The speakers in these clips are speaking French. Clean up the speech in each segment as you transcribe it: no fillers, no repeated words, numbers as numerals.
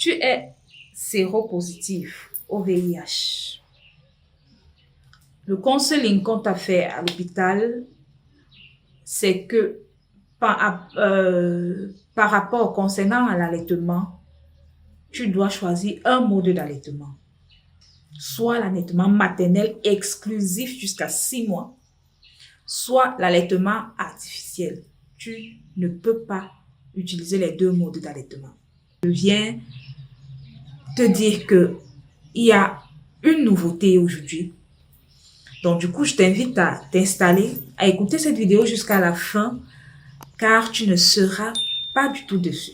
Tu es séropositif au VIH. Le counseling qu'on t'a fait à l'hôpital, c'est que par rapport concernant l'allaitement, tu dois choisir un mode d'allaitement. Soit l'allaitement maternel exclusif jusqu'à 6 mois, soit l'allaitement artificiel. Tu ne peux pas utiliser les deux modes d'allaitement. Je viens te dire qu'il y a une nouveauté aujourd'hui. Donc, du coup, je t'invite à t'installer, à écouter cette vidéo jusqu'à la fin, car tu ne seras pas du tout déçu.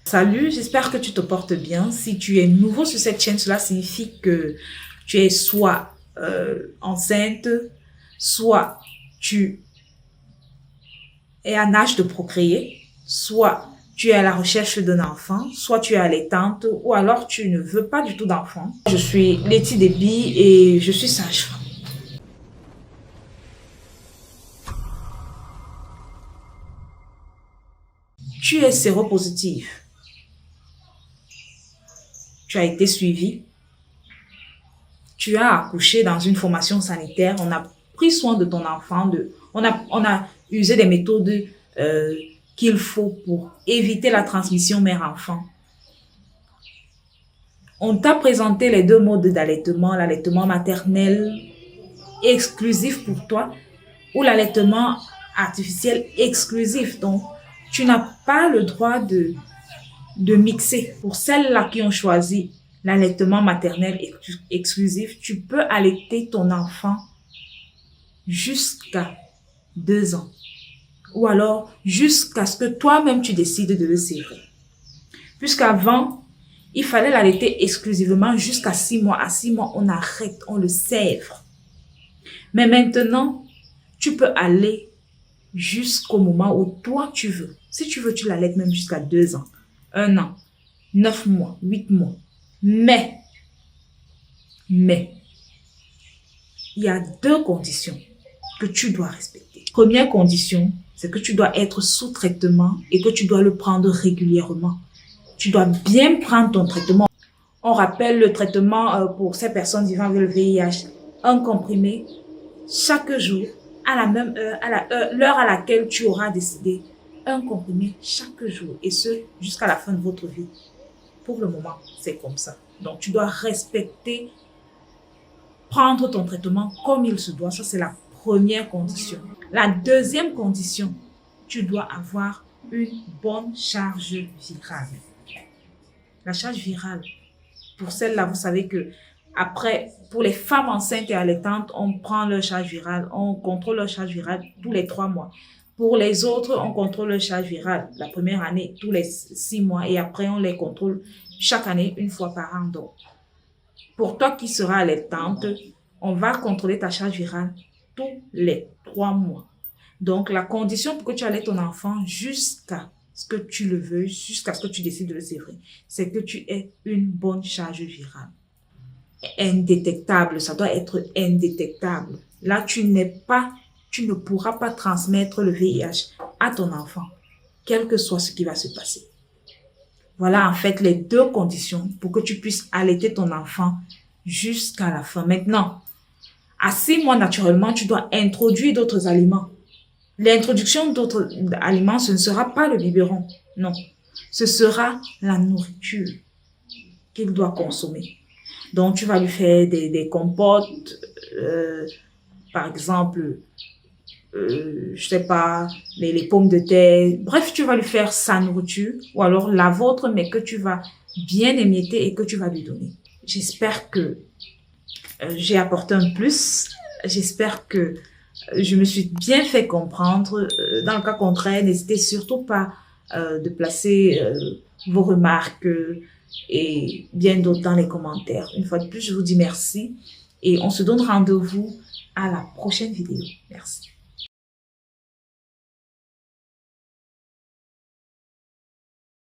Salut, j'espère que tu te portes bien. Si tu es nouveau sur cette chaîne, cela signifie que tu es soit enceinte, soit tu es en âge de procréer, soit tu es à la recherche d'un enfant, soit tu es allaitante, ou alors tu ne veux pas du tout d'enfant. Je suis Letty Déby et je suis sage-femme. Tu es séropositif. Tu as été suivi. Tu as accouché dans une formation sanitaire. On a pris soin de ton enfant. On a usé des méthodes qu'il faut pour éviter la transmission mère-enfant. On t'a présenté les deux modes d'allaitement, l'allaitement maternel exclusif pour toi ou l'allaitement artificiel exclusif. Donc, tu n'as pas le droit de mixer. Pour celles-là qui ont choisi l'allaitement maternel exclusif, tu peux allaiter ton enfant jusqu'à 2 ans. Ou alors jusqu'à ce que toi-même tu décides de le serrer. Puisqu'avant, il fallait l'allaiter exclusivement jusqu'à 6 mois. À 6 mois, on arrête, on le sèvre. Mais maintenant, tu peux aller jusqu'au moment où toi tu veux. Si tu veux, tu l'allaites même jusqu'à 2 ans, 1 an, 9 mois, 8 mois. Mais, il y a 2 conditions que tu dois respecter. Première condition, c'est que tu dois être sous traitement et que tu dois le prendre régulièrement. Tu dois bien prendre ton traitement. On rappelle le traitement pour ces personnes vivant avec le VIH. Un comprimé chaque jour, à la même heure, l'heure à laquelle tu auras décidé. Un comprimé chaque jour et ce, jusqu'à la fin de votre vie. Pour le moment, c'est comme ça. Donc, tu dois respecter, prendre ton traitement comme il se doit. Ça, c'est la première condition. La deuxième condition, tu dois avoir une bonne charge virale. La charge virale, pour celle-là, vous savez que après, pour les femmes enceintes et allaitantes, on prend leur charge virale, on contrôle leur charge virale tous les 3 mois. Pour les autres, on contrôle leur charge virale la première année, tous les 6 mois, et après, on les contrôle chaque année, 1 fois par an. Donc, pour toi qui seras allaitante, on va contrôler ta charge virale tous les 3 mois. Donc, la condition pour que tu allaites ton enfant jusqu'à ce que tu le veuilles, jusqu'à ce que tu décides de le sévrer, c'est que tu aies une bonne charge virale. Indétectable, ça doit être indétectable. Là, tu ne pourras pas transmettre le VIH à ton enfant, quel que soit ce qui va se passer. Voilà en fait les 2 conditions pour que tu puisses allaiter ton enfant jusqu'à la fin. Maintenant, à 6 mois naturellement, tu dois introduire d'autres aliments. L'introduction d'autres aliments, ce ne sera pas le biberon, non. Ce sera la nourriture qu'il doit consommer. Donc, tu vas lui faire des compotes, par exemple, je sais pas, les pommes de terre. Bref, tu vas lui faire sa nourriture ou alors la vôtre, mais que tu vas bien émietter et que tu vas lui donner. J'espère que j'ai apporté un plus. J'espère que je me suis bien fait comprendre. Dans le cas contraire, n'hésitez surtout pas de placer vos remarques et bien d'autres dans les commentaires. Une fois de plus, je vous dis merci et on se donne rendez-vous à la prochaine vidéo. Merci.